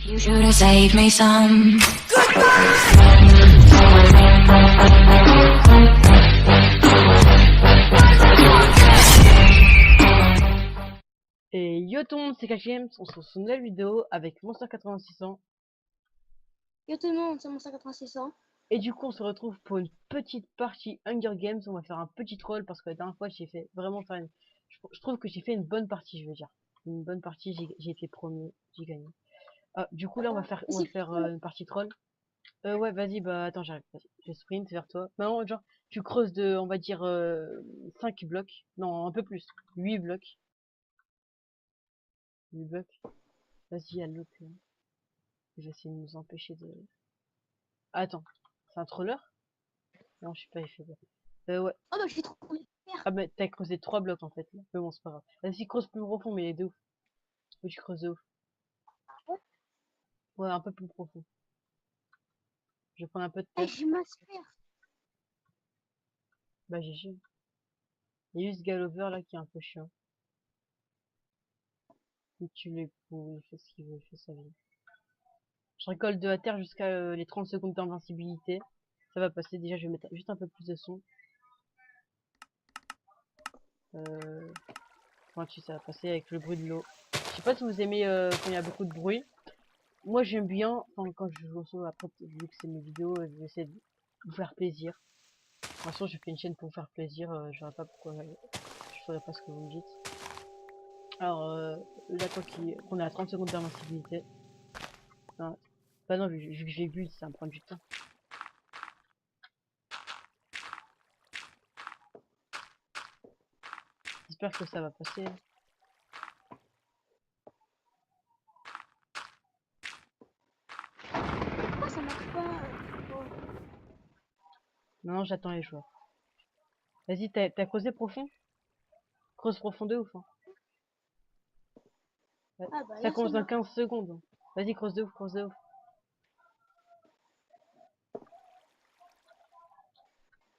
You should have saved me some. Et yo tout le monde, c'est KGM, on se retrouve sur une nouvelle vidéo avec Monster 8600. Yo tout le monde, c'est mon 18600. Et du coup on se retrouve pour une petite partie Hunger Games. On va faire un petit troll parce que la dernière fois j'ai fait vraiment faire une... je trouve que j'ai fait une bonne partie, je veux dire. Une bonne partie, j'ai été premier, j'ai gagné. Ah, du coup là on va faire une partie troll. Ouais vas-y, bah attends j'arrive, vas-y. Je sprint vers toi. Non genre tu creuses de, on va dire 5 blocs. Non un peu plus, 8 blocs. 8 blocs. Vas-y à l'autre là. Je vais essayer de nous empêcher de... Attends, c'est un troller? Non, je suis pas effet. Ouais. Oh bah j'ai trouvé faire. Ah bah t'as creusé 3 blocs en fait là. Mais bon, c'est pas grave. Vas-y, creuse plus profond, mais il est de ouf. Faut que tu creuses de ouf. Ouais, un peu plus profond. Je vais prendre un peu de Eh, terre. j'ai ma sphère. Bah GG. Il y a eu ce Galover là qui est un peu chiant. Il tue les poux, il fait ce qu'il veut, il fait sa vie. Je récolte de la terre jusqu'à les 30 secondes d'invincibilité. Ça va passer, déjà je vais mettre juste un peu plus de son. Enfin, ça va passer avec le bruit de l'eau. Je sais pas si vous aimez quand il y a beaucoup de bruit. Moi j'aime bien, enfin, quand je joue au solo, après vu que c'est mes vidéos, je vais essayer de vous faire plaisir. De toute façon je fais une chaîne pour vous faire plaisir, je vois pas pourquoi je ferais pas ce que vous me dites. Alors là qu'on est à 30 secondes d'invincibilité. Enfin, bah non, vu que j'ai vu, ça va me prendre du temps. J'espère que ça va passer. Pourquoi ça marche pas? Non, j'attends les joueurs. Vas-y, t'as creusé profond? Creuse profond de ouf. Hein. Ah bah Ça là commence c'est dans bon. 15 secondes. Hein. Vas-y, creuse de ouf, creuse de ouf.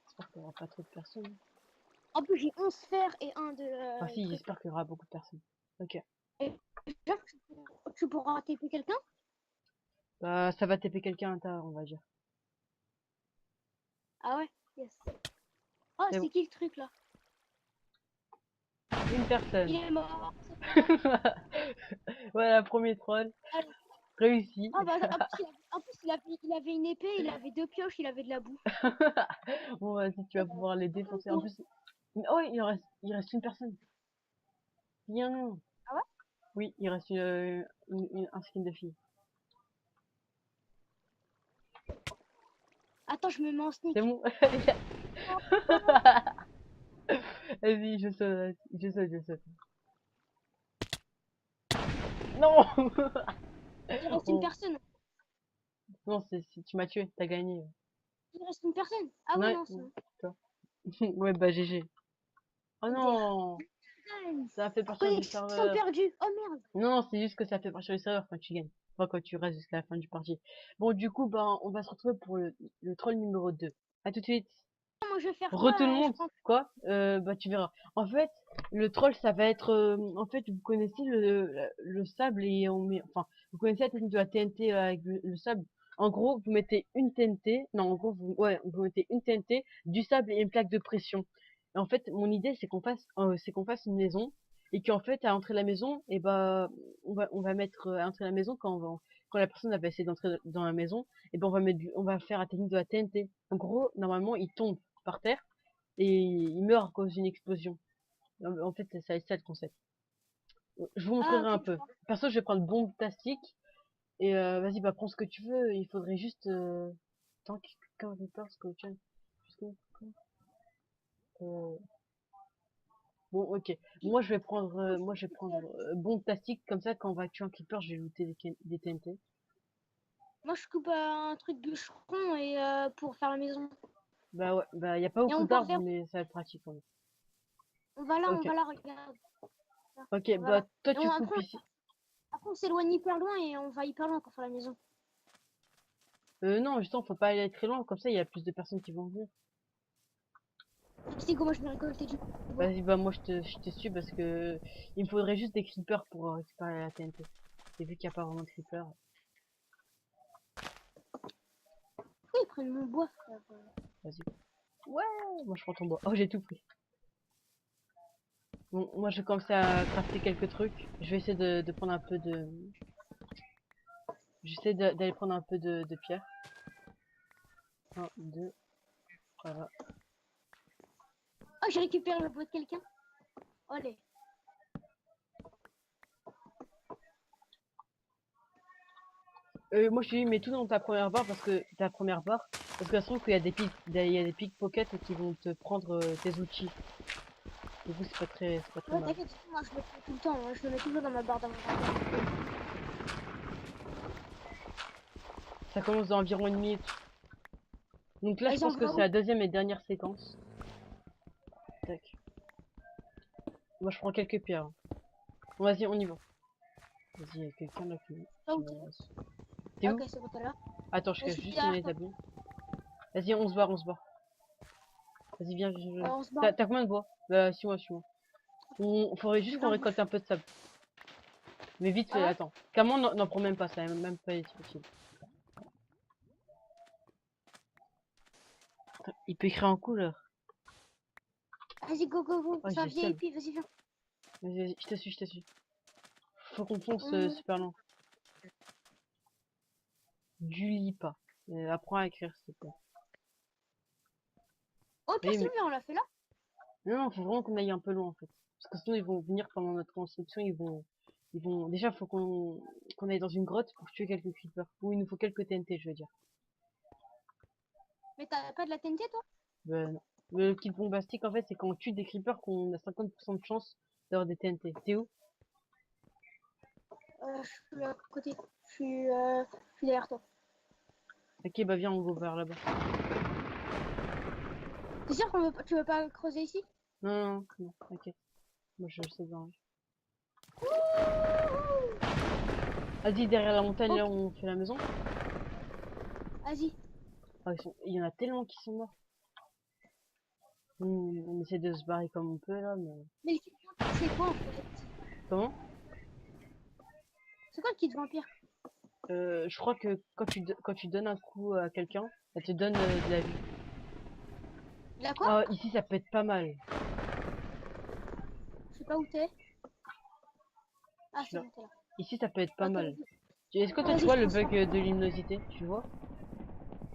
J'espère qu'il y aura pas trop de personnes. En plus j'ai 11 sphères et un de... Enfin si, truc. j'espère qu'il y aura beaucoup de personnes. Ok. Et j'espère que tu pourras TP quelqu'un. Bah, ça va TP quelqu'un à ta, on va dire. Ah ouais, yes. Oh C'est c'est bon. qui le truc là? Une personne. Il est mort. Voilà, premier troll. Allez. Réussi. Ah bah en plus il avait une épée, il avait 2 pioches, il avait de la boue. Bon, vas-y, tu vas pouvoir les défoncer. En plus, oh, il reste une personne. Bien. Ah ouais? Oui, il reste un skin de fille. Attends, je me mets en sneak. C'est bon. Vas-y, je saute, je saute. Non. Il reste une Oh. personne. Non, tu m'as tué, t'as gagné. Il reste une personne. Ah ouais, Ouais, non, c'est bon. toi. Ouais, bah GG. Oh non, ça a fait partir du Connexion serveur. perdue. Oh merde. Non, c'est juste que ça fait partir du serveur quand tu gagnes. Enfin, quand tu restes jusqu'à la fin du parti. Bon, du coup, ben, on va se retrouver pour le troll numéro 2. À tout de suite. Moi, je vais faire Re quoi? tout le Je monde. prends... Quoi? Bah, tu verras. En fait, le troll, ça va être... en fait, vous connaissez le sable et on met... Enfin, vous connaissez la technique de la TNT avec le sable. En gros, vous mettez une TNT... Non, en gros, vous mettez une TNT, du sable et une plaque de pression. Et en fait, mon idée, c'est qu'on fasse une maison et qu'en fait, à entrer la maison, et bah, on va mettre à entrer la maison quand la personne va essayer d'entrer dans la maison, et ben on va faire la technique de la TNT. En gros, normalement, il tombe par terre et il meurt à cause d'une explosion. En fait, c'est ça le concept. Je vous Ah, montrerai un ok, je peu. vois. Perso, je vais prendre bombe plastique et vas-y, bah prends ce que tu veux. Il faudrait juste tant que quelqu'un avait peur, ce que tu euh... Bon, ok. Moi, je vais prendre bombe plastique comme ça. Quand on va tuer un creeper, je vais looter des TNT. Moi, je coupe un truc bûcheron et pour faire la maison. Bah ouais, bah y a pas Et beaucoup on part d'arbres, vers... mais ça va être pratique quand même. On Ok, va là, regarde. Là, ok. on va Bah là. toi, Et tu coupes ici. après, on s'éloigne hyper loin et on va hyper loin pour faire la maison. Non, justement, faut pas aller très loin. Comme ça, il y a plus de personnes qui vont venir. C'est comment je vais récolter du bois. Vas-y, bah moi je te suis parce que il me faudrait juste des creepers pour récupérer la TNT. Et vu qu'il n'y a pas vraiment de creepers. prenne mon bois, frère. Vas-y. Ouais, moi je prends ton bois. Oh, j'ai tout pris. Bon, moi je vais commencer à crafter quelques trucs. Je vais essayer de prendre un peu de... J'essaie d'aller prendre un peu de pierre. 1, 2, voilà. Oh, j'ai récupéré le bois de quelqu'un. Allez. Moi je te dis, mets tout dans ta première barre parce que ça se trouve qu'il y a il y a des pickpockets qui vont te prendre tes outils. Du coup c'est pas très Ouais, mal. t'inquiète, moi je le fais tout le temps. Moi, je le mets toujours dans ma barre d'inventaire. Ça commence dans environ 1 minute. Donc là je Ils pense que envoient c'est où? la deuxième et dernière séquence. Tac. Moi je prends quelques pierres. Hein. Bon, vas-y, on y va. Vas-y, il y a quelqu'un là Là qui où me t'es? ramasse. T'es où? Ok, c'est bon, t'es là. Attends, je Je cache suis juste mon derrière toi. établi. Vas-y, on se barre, on se barre. Vas-y, viens, On se bat. T'as combien de bois? Bah, suis-moi, suis-moi. Faudrait J'ai juste qu'on 20 récolte bouches. un peu de sable. Mais vite Ah fait, ouais? attends. Comment n'en prend même pas, ça même pas être utile. Attends, il peut écrire en couleur. Vas-y, go, go, go. Oh, C'est un j'ai le seum. VIP, vas-y, viens. Vas-y, vas-y, je te suis, je te suis. Faut qu'on fonce On- super lent. Du lit pas. Apprends à écrire, s'il te plaît. Oh, pire, Oui, c'est mais... lui, on l'a fait là. Non, non, faut vraiment qu'on aille un peu loin, en fait. Parce que sinon, ils vont venir pendant notre construction, déjà, faut qu'on aille dans une grotte pour tuer quelques creepers. Ou il nous faut quelques TNT, je veux dire. Mais t'as pas de la TNT, toi? Non. Le kit bombastique, en fait, c'est quand on tue des creepers qu'on a 50% de chance d'avoir des TNT. T'es où? Je suis à côté. Je suis derrière toi. Ok, bah viens, on va vers là-bas. T'es sûr tu veux pas creuser ici? Non, non, non, t'inquiète. Moi, je sais bien. Vas-y, derrière la montagne, Ok, là, où on fait la maison. vas-y. Ah, il y en a tellement qui sont morts. On essaie de se barrer comme on peut, là, mais... Mais le kit vampire, c'est quoi en fait? Comment? C'est quoi le kit vampire? Je crois que quand tu donnes un coup à quelqu'un, ça te donne de la vie. La quoi? Ah, ici, ça peut être pas mal. Je sais pas où t'es. Je Ah, suis c'est là. bon, t'es là. Ici, ça peut être pas Ok, mal. vas-y. Est-ce que toi, tu Vas-y, vois je le bug transforme. de luminosité? Tu vois?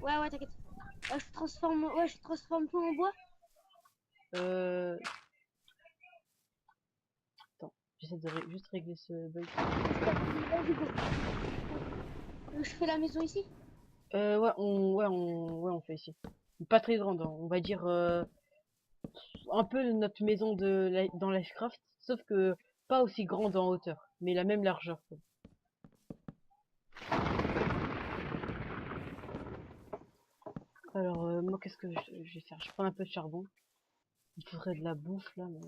Ouais, ouais, t'inquiète. Je transforme tout en bois. Euh... Attends, j'essaie de juste régler ce bug. Vas-y, go. Je fais la maison ici. Ouais, on fait ici. Pas très grande, hein. On va dire un peu notre maison dans Livecraft, sauf que pas aussi grande en hauteur, mais la même largeur, quoi. Alors, moi, qu'est-ce que je vais faire? Je prends un peu de charbon. Il faudrait de la bouffe, là, mais...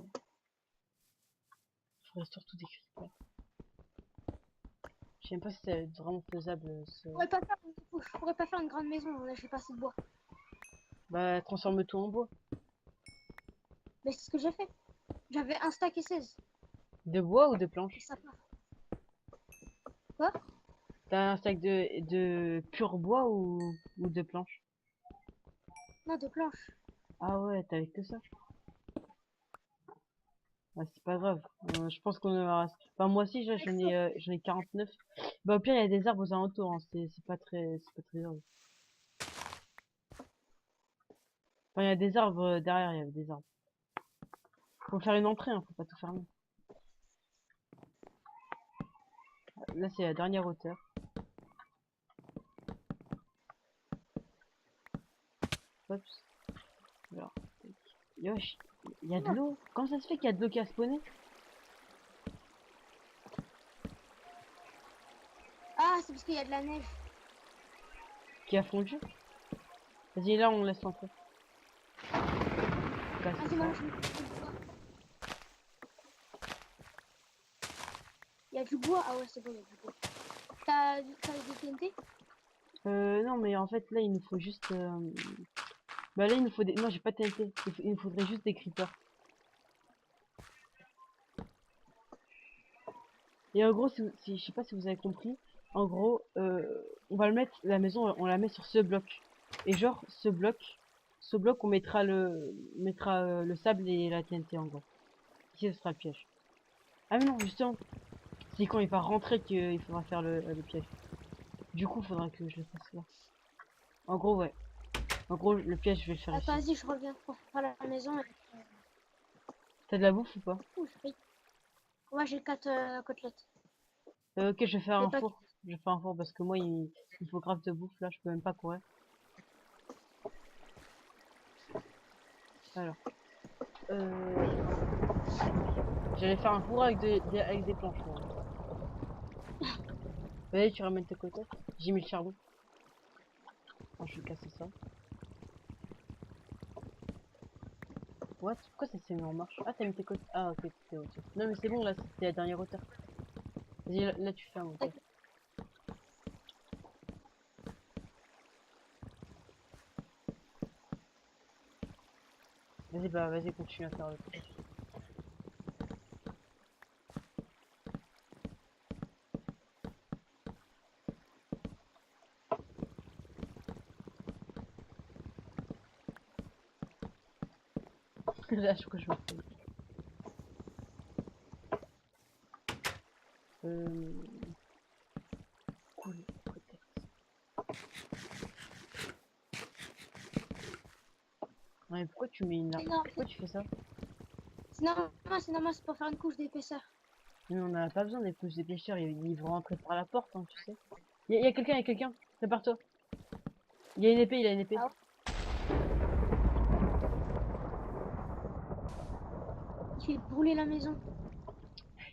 Il faudrait surtout des creepers. Je sais même pas si c'est vraiment faisable, Je pourrais pas faire une grande maison. Là, j'ai pas assez de bois. Bah, transforme tout en bois. Mais c'est ce que j'ai fait. J'avais un stack et 16. De bois ou de Et planches? ça part. Quoi? T'as un sac de pur bois ou de planches? Non, de planches. Ah ouais, t'avais que ça. Ouais, c'est pas grave. Je pense qu'on aura... Enfin, moi aussi, j'en ai 49. Bah, au pire, il y a des arbres aux alentours, hein. C'est pas très grave. Enfin, il y a des arbres derrière, il y a des arbres. Faut faire une entrée, hein, faut pas tout fermer. Là, c'est la dernière hauteur. Hop. Alors, yosh, il y a de l'eau. Comment ça se fait qu'il y a de l'eau qui a spawné? Ah, c'est parce qu'il y a de la neige. Qui a fondu? Vas-y, là, on laisse entrer. Casser Vas-y, ça. moi, je mets du bois. Il y a du bois. Ah ouais, c'est bon, il y a du bois. T'as des TNT? Non, mais en fait, là, il nous faut juste... Bah là, il nous faut des... Non, j'ai pas de TNT. Il nous faudrait juste des creepers. Et en gros, je sais pas si vous avez compris, en gros, on va le mettre, la maison, on la met sur ce bloc. Et genre, ce bloc, on mettra le sable et la TNT en gros. Ici, ce sera le piège. Ah mais non, justement, c'est quand il va rentrer qu'il faudra faire le piège. Du coup, il faudra que je le fasse là. En gros, ouais. En gros, le piège, je vais le faire Attends, ici. vas-y, je reviens pour faire la maison. T'as de la bouffe ou pas? Ouh, je paye. Moi, j'ai 4 côtelettes. Ok, je vais faire Et un pas... four. Je vais faire un four parce que moi, il faut grave de bouffe là, je peux même pas courir. Alors, j'allais faire un four avec avec des planches. Moi. Vas-y, tu ramènes tes côtés. J'ai mis le charbon. Attends, je vais casser ça. What? Pourquoi ça s'est mis en marche? Ah, t'as mis tes côtés. Ah, ok, t'es au Non, mais c'est bon, là, c'était la dernière hauteur. Vas-y, là, tu fermes, ok. Vas-y, bah, vas-y, continue à faire le truc. Là, je crois que je vais faire. Cool, côté. Ouais, pourquoi tu mets une là? Non, Pourquoi tu fais ça? c'est normal, c'est pour faire une couche d'épaisseur. Mais on n'a pas besoin des couches des pêcheurs, ils vont rentrer par la porte, hein, tu sais. Il y a quelqu'un, prépare-toi. Il a une épée, il a une épée. Ah ouais. Il fait brûler la maison.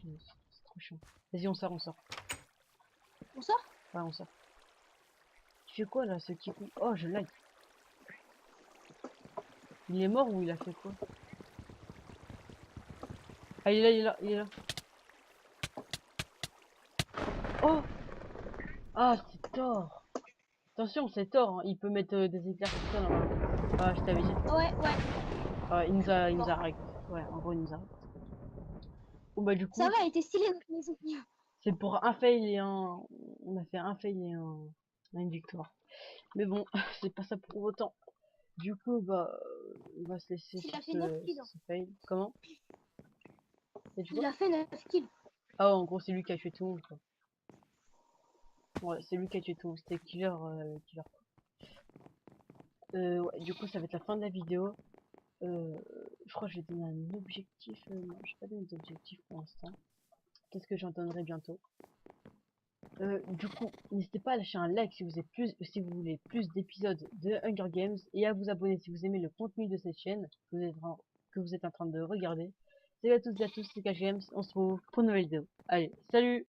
C'est trop chiant. Vas-y, on sort, on sort. On sort? Ouais, on sort. Tu fais quoi là, ce qui... Oh, je lag. Il est mort ou il a fait quoi? Ah, il est là, il est là, il est là. Oh! Ah, c'est Thor. Attention, c'est Thor, hein. Il peut mettre des éclairs comme ça normalement. Ah, je t'avais dit. Ouais, ouais. Ah, il nous Bon. a arrêté. Ouais, en gros, il nous a arrêté. Bon, bah, du Ça coup, va, elle était stylée notre maison. c'est pour un fail et un... On a fait un fail et une victoire. Mais bon, c'est pas ça pour autant. Du coup, bah, on va se laisser Il sur a fait 9 kills. ce fail. Comment? Et tu Il vois? a fait 9 kills. Ah, en gros, c'est lui qui a tué tout le monde, quoi. Ouais, c'est lui qui a tué tout le monde. C'était killer, killer. Ouais, du coup, ça va être la fin de la vidéo. Je crois que je vais donner un objectif. Non, je vais pas donner d'objectif pour l'instant. Peut-être que j'en donnerai bientôt. Du coup, n'hésitez pas à lâcher un like si vous êtes si vous voulez plus d'épisodes de Hunger Games et à vous abonner si vous aimez le contenu de cette chaîne que vous êtes en train de regarder. Salut à toutes et à tous, c'est KGM, on se retrouve pour une nouvelle vidéo. Allez, salut!